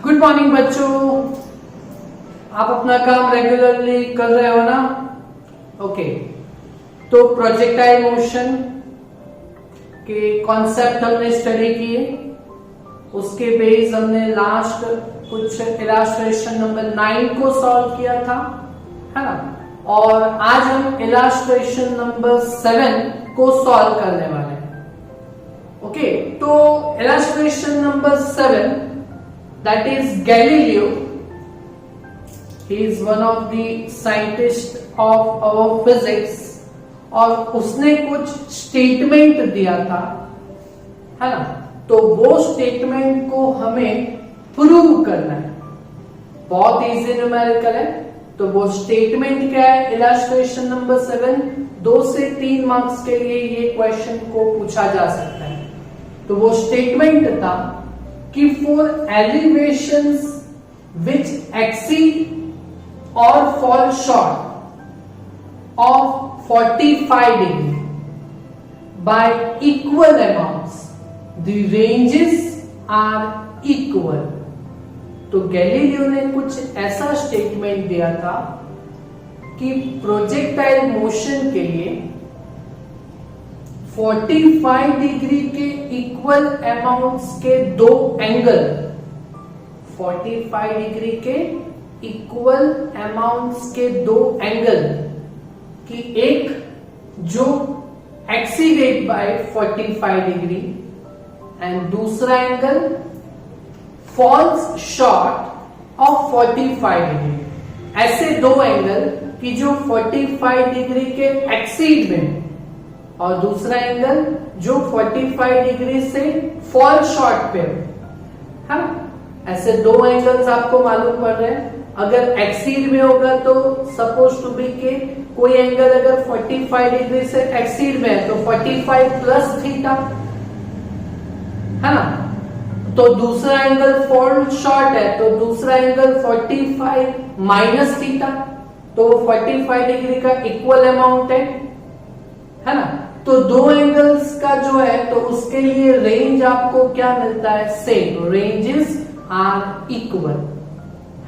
Good morning बच्चों, आप अपना काम रेगुलरली कर रहे हो ना? ओके, तो प्रोजेक्टाइल मोशन के कॉन्सेप्ट हमने स्टडी किए, उसके बेस हमने लास्ट कुछ इलास्ट्रेशन नंबर 9 को सॉल्व किया था, है ना? और आज हम इलास्ट्रेशन नंबर 7 को सॉल्व करने वाले हैं। ओके, तो illustration number 7, that is Galileo. He is one of the scientists of our physics. और उसने कुछ स्टेटमेंट दिया था, है ना? तो वो स्टेटमेंट को हमें प्रूव करना है। बहुत इजी न्यूमेरिकल है। तो वो स्टेटमेंट क्या है? इलास्ट्रेशन नंबर 7, 2 से 3 मार्क्स के लिए ये क्वेश्चन को पूछा जा सकता है। तो वो स्टेटमेंट था कि फॉर एलिवेशंस विच एक्सीड और fall short of 45 degree by equal amounts the ranges are equal. तो गैलीलियो ने कुछ ऐसा स्टेटमेंट दिया था कि प्रोजेक्टाइल मोशन के लिए 45 डिग्री के इक्वल अमाउंट्स के दो एंगल, 45 डिग्री के इक्वल अमाउंट्स के दो एंगल की एक जो एक्सीडेड बाय 45 डिग्री एंड दूसरा angle falls short of 45 degree. ऐसे दो एंगल की जो 45 डिग्री के एक्सीड में और दूसरा एंगल जो 45 डिग्री से फॉल शॉर्ट पे है ना? ऐसे दो एंगल्स आपको मालूम पड़ रहे हैं। अगर एक्सीड में होगा तो सपोज टू बी के कोई एंगल अगर 45 डिग्री से एक्सीड में है तो 45 प्लस थीटा, है ना? तो दूसरा एंगल फॉल शॉर्ट है तो दूसरा एंगल 45 माइनस थीटा, तो 45 डिग्री का इक्वल अमाउंट है ना? तो दो एंगल्स का जो है तो उसके लिए रेंज आपको क्या मिलता है? सेम, रेंजेस आर इक्वल,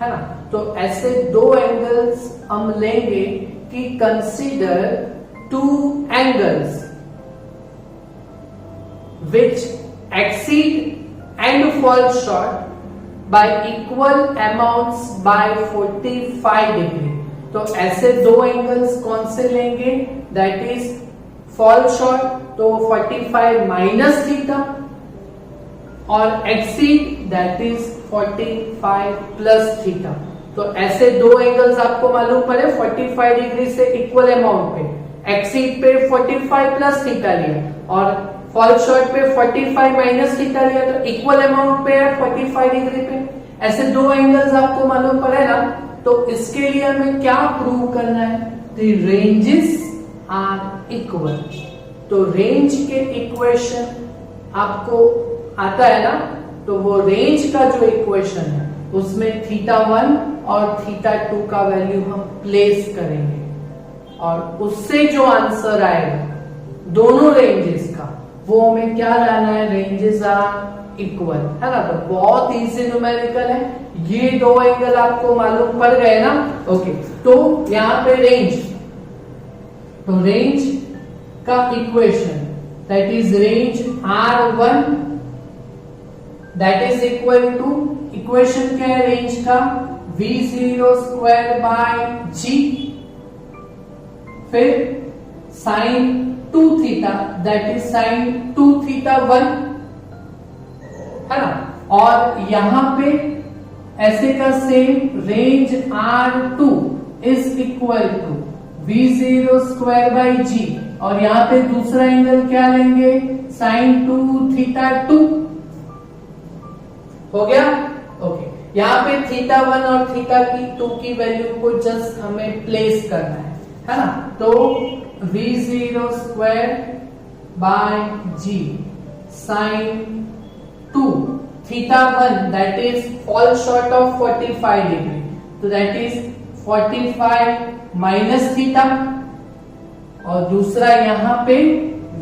है ना? तो ऐसे दो एंगल्स हम लेंगे कि consider two angles which exceed and fall short by equal amounts by 45 degree. तो ऐसे दो एंगल्स कौन से लेंगे? दैट इज फॉल शॉर्ट तो 45 माइनस थीटा और exceed that is 45 plus theta. तो ऐसे दो एंगल्स आपको मालूम पड़े 45 डिग्री से इक्वल अमाउंट पे, एक्सीड पे 45 प्लस थीटा लिया और फॉल शॉर्ट पे 45 माइनस थीटा लिया, तो इक्वल अमाउंट पे है 45 डिग्री पे। ऐसे दो एंगल्स आपको मालूम पड़े ना, तो इसके लिए हमें क्या प्रूव करना है? The ranges are equal. तो रेंज के इक्वेशन आपको आता है ना, तो वो रेंज का जो इक्वेशन है उसमें θ1 और θ2 का वैल्यू हम प्लेस करेंगे और उससे जो आंसर आएगा दोनों रेंजेस का, वो हमें क्या लाना है? रेंजेस आर इक्वल, है ना? तो बहुत इजी न्यूमेरिकल है। ये दो एंगल आपको मालूम पड़ गए ना? ओके, तो यहां पे रेंज, तो रेंज का equation that is range R1 that is equal to, equation क्या है रेंज का? V0 स्क्वायर बाय G, फिर sine 2 theta that is sine 2 theta 1, है ना? और यहां पे ऐसे का same range R2 is equal to V0 square by G और यहाँ पे दूसरा एंगल क्या लेंगे? साइन 2 थीटा 2 हो गया। ओके, यहाँ पे θ1 और θ2 की वैल्यू को जस्ट हमें प्लेस करना है ना? तो V0 square by G sine 2 θ1 that is fall short of 45 degree, तो दैट इज 45 माइनस थीटा और दूसरा यहां पे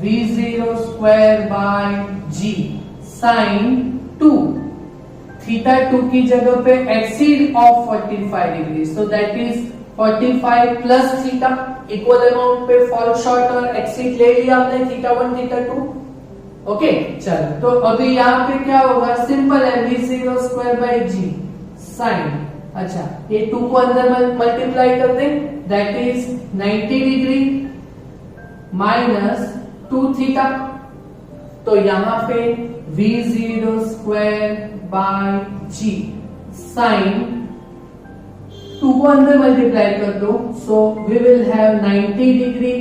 V0 square by G sine 2 theta 2 की जगह पे exceed of 45 degree, so that is 45 plus theta, equal amount पे fall short और एक्सीड ले लिया हमने थीटा 1 थीटा 2। ओके चलो, तो अभी यहाँ पे क्या होगा, सिंपल है, v0 square by ji sign, अच्छा ये 2 को अंदर मल्टीप्लाई कर दें, that is 90 degree minus 2 theta, तो यहाँ पे v0 square by G sign 2 को अंदर मल्टीप्लाई कर दो, so we will have 90 degree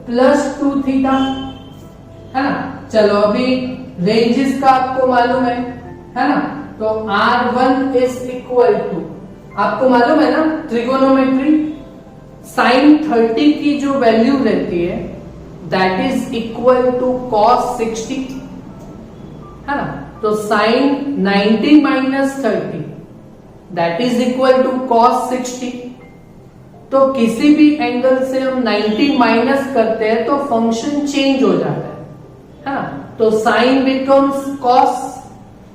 plus 2 theta, है ना। चलो अभी रेंजेस का आपको मालूम है ना, तो R1 इज इक्वल टू, आपको मालूम है ना ट्रिगोनोमेट्री, साइन 30 की जो वैल्यू रहती है that is equal to cos 60, है ना। तो sine 90 minus 30 that is equal to cos 60। तो किसी भी एंगल से हम 90 माइनस करते हैं तो फंक्शन चेंज हो जाता है ना, तो साइन बिकम्स कॉस,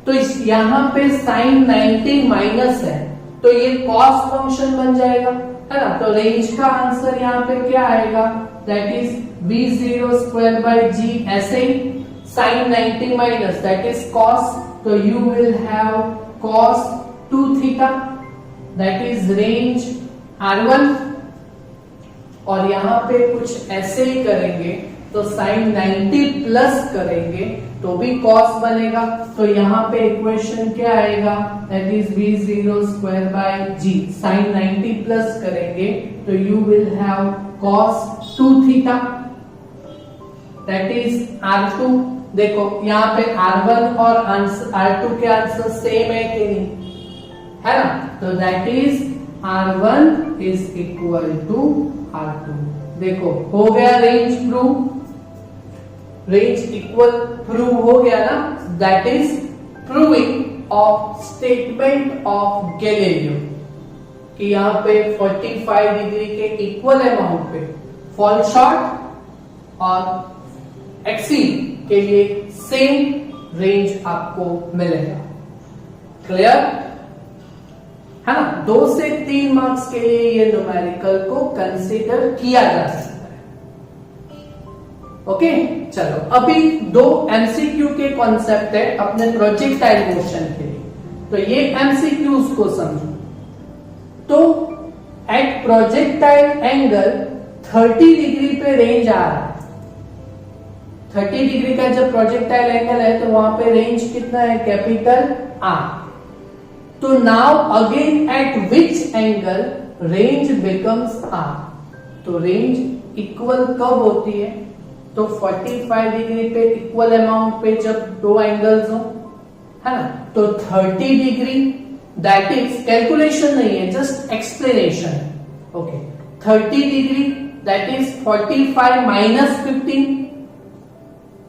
तो यहां पे साइन 90 माइनस है तो ये कॉस फंक्शन बन जाएगा, है ना। तो रेंज का आंसर यहाँ पे क्या आएगा, that is v0 square by G, ऐसे ही sine 90 minus that is cos, तो you will have cos 2 theta, that is range R1, और यहाँ पे कुछ ऐसे ही करेंगे तो साइन 90 प्लस करेंगे तो भी कॉस बनेगा, तो यहाँ पे इक्वेशन क्या आएगा, that is v0 square by G, sine 90 plus करेंगे तो you will have cos 2 theta, that is R2। देखो यहाँ पे R1 और R2 के आंसर सेम है कि नहीं, है ना, तो that is R1 is equal to R2। देखो हो गया range prove, range equal prove हो गया ना, that is proving of statement of Galileo कि यहाँ पे 45 डिग्री के इक्वल अमाउंट पे फॉल शॉर्ट और एक्सीड के लिए सेम रेंज आपको मिलेगा। क्लियर है ना। 2 से 3 मार्क्स के लिए ये न्यूमेरिकल को कंसीडर किया जा सकता है। ओके चलो, अभी 2 एमसीक्यू के कॉन्सेप्ट है अपने प्रोजेक्टाइल मोशन के लिए, तो ये एमसीक्यूज को समझो। तो एट प्रोजेक्टाइल एंगल 30 डिग्री पे रेंज आ रहा है, 30 डिग्री का जब प्रोजेक्टाइल एंगल है तो वहां पे रेंज कितना है, कैपिटल R। तो now again eight which angle range becomes R, तो रेंज इक्वल कब होती है, तो 45 डिग्री पे इक्वल अमाउंट पे जब 2 एंगल्स हो, है ना, तो 30 डिग्री दैट इज कैलकुलेशन नहीं है, जस्ट एक्सप्लेनेशन है। Okay 30 degree that is 45 minus 15,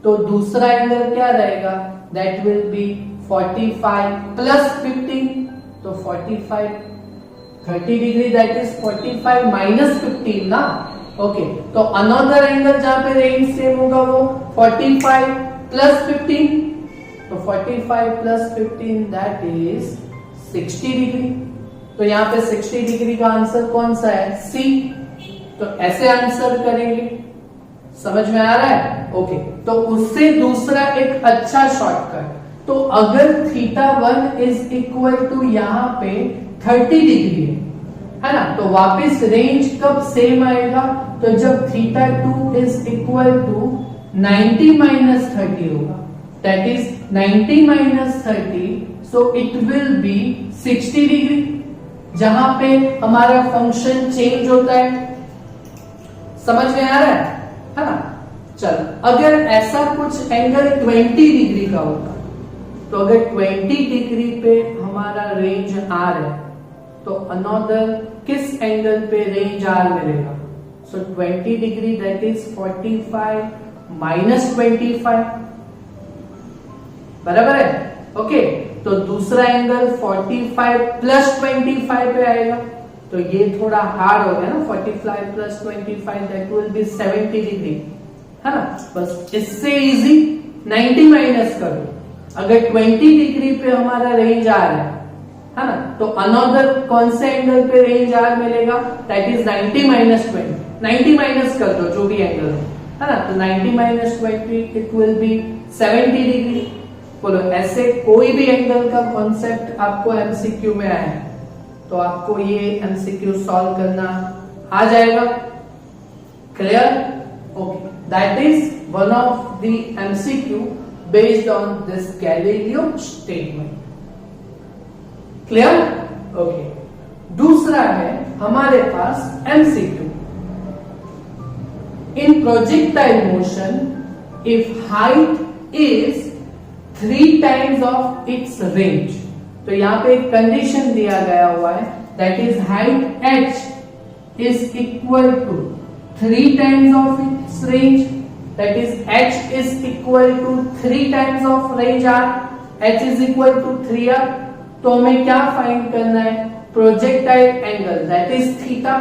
तो दूसरा एंगल क्या रहेगा, दैट विल बी 45 प्लस 15, तो 45 30 डिग्री दैट इज 45 माइनस 15 ना। ओके तो अनदर एंगल जहां पे रेंज सेम होगा वो 45 प्लस 15, तो 45 प्लस 15 दैट इज 60 डिग्री, तो यहाँ पे 60 डिग्री का आंसर कौन सा है, सी। तो ऐसे आंसर करेंगे, समझ में आ रहा है। ओके तो उससे दूसरा एक अच्छा शॉर्टकट, तो अगर थीटा 1 इज इक्वल टू यहाँ पे 30 डिग्री है ना, तो वापस रेंज कब सेम आएगा, तो जब theta 2 is equal to 90 minus 30 होगा, that is 90 minus 30, so it will be 60 degree, जहां पे हमारा फंक्शन चेंज होता है। समझ में आ रहा है ना। चलो अगर ऐसा कुछ एंगल 20 डिग्री का होता, तो अगर 20 डिग्री पे हमारा रेंज आर है, तो अनदर किस एंगल पे रेंज आर मिलेगा, सो 20 डिग्री दैट इज 45 माइनस 25, बराबर है। ओके तो दूसरा एंगल 45 प्लस 25 पे आएगा, तो ये थोड़ा हार्ड हो गया ना, 45 plus 25 that will be 70 degree, है ना। बस इससे इजी 90 माइनस करो, अगर 20 डिग्री पे हमारा रेंज आ रहा है है ना। तो अनदर कौन से एंगल पे रेंज आर मिलेगा, दैट इज 90 माइनस 20, 90 माइनस कर दो जो भी एंगल है ना, तो 90 minus 20 it will B 70 degree. बोलो ऐसे कोई भी एंगल का कॉन्सेप्ट आपको एमसीक्यू में आया है तो आपको ये एमसीक्यू सॉल्व करना आ जाएगा। Clear? Okay, that is one of the MCQ based on this Galileo statement. Clear? Okay, दूसरा है हमारे पास MCQ in projectile motion if height is 3 times of its range. तो यहां पे एक कंडीशन दिया गया हुआ है, that is height h is equal to 3 times of its range, that is h is equal to 3 times of range r, h is equal to 3r। तो हमें क्या फाइंड करना है, projectile angle that is theta.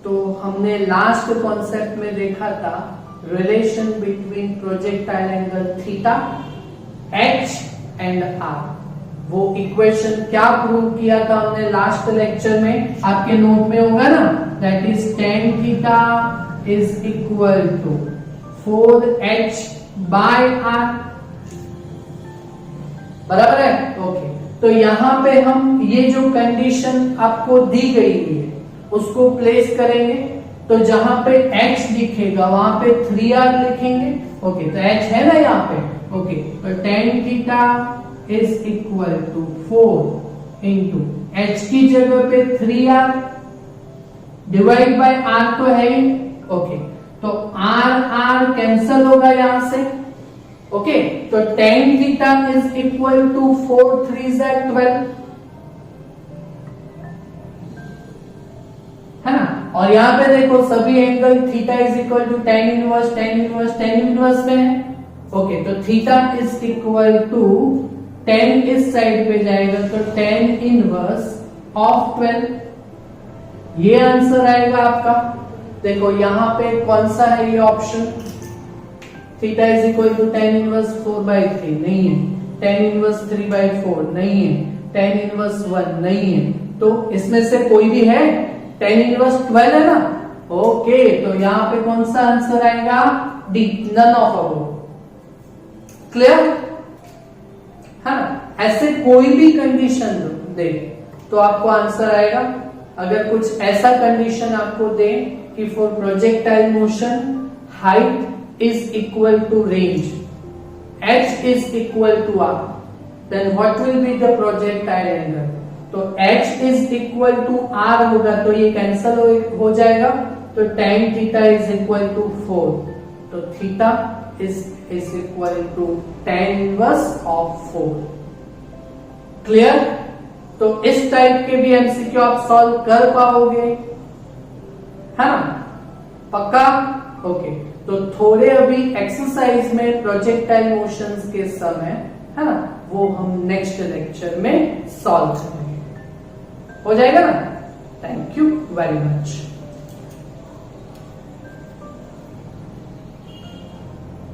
तो हमने last concept में देखा था relation between projectile angle theta, h and r। वो इक्वेशन क्या प्रूव किया था हमने लास्ट लेक्चर में, आपके नोट में होगा ना, that is tan theta is equal to 4h by r। बराबर है? ओके, तो यहां पे हम ये जो कंडीशन आपको दी गई है उसको प्लेस करेंगे। तो जहां पे h लिखेगा वहां पे 3r लिखेंगे। ओके, तो h है ना यहाँ पे। ओके, तो tan theta is equal to 4 into h की जगह पे 3r डिवाइड बाय r तो है ही। ओके, तो r कैंसल होगा यहां से। ओके, तो tan theta is equal to 4 3 12 है ना। और यहां पे देखो सभी angle theta is equal to tan inverse tan inverse tan inverse में है। ओके, तो theta is equal to tan इस साइड पे जाएगा तो tan इनवर्स ऑफ 12, ये आंसर आएगा आपका। देखो यहां पे कौन सा है ये option, theta is equal to tan inverse 4/3 नहीं है, tan इनवर्स 3/4 नहीं है, tan इनवर्स 1 नहीं है। तो इसमें से कोई भी है, tan इनवर्स 12 है ना। ओके, तो यहां पे कौन सा आंसर आएगा, D, none of above. Clear है ना। ऐसे कोई भी कंडीशन दे तो आपको आंसर आएगा। अगर कुछ ऐसा कंडीशन आपको दे कि for projectile motion height is equal to range, h is equal to r, then what will be the projectile angle. तो h is equal to r होगा तो ये कैंसल हो जाएगा। तो tan theta is equal to 4, तो थीटा is equal to tan inverse of 4। Clear? तो इस टाइप के भी एमसीक्यू आप सॉल्व कर पाओगे, है ना, पक्का? ओके, तो थोड़े अभी एक्सरसाइज में प्रोजेक्टाइल मोशंस के समय, है ना, वो हम नेक्स्ट लेक्चर में सॉल्व करेंगे। हो जाएगा ना। Thank you very much.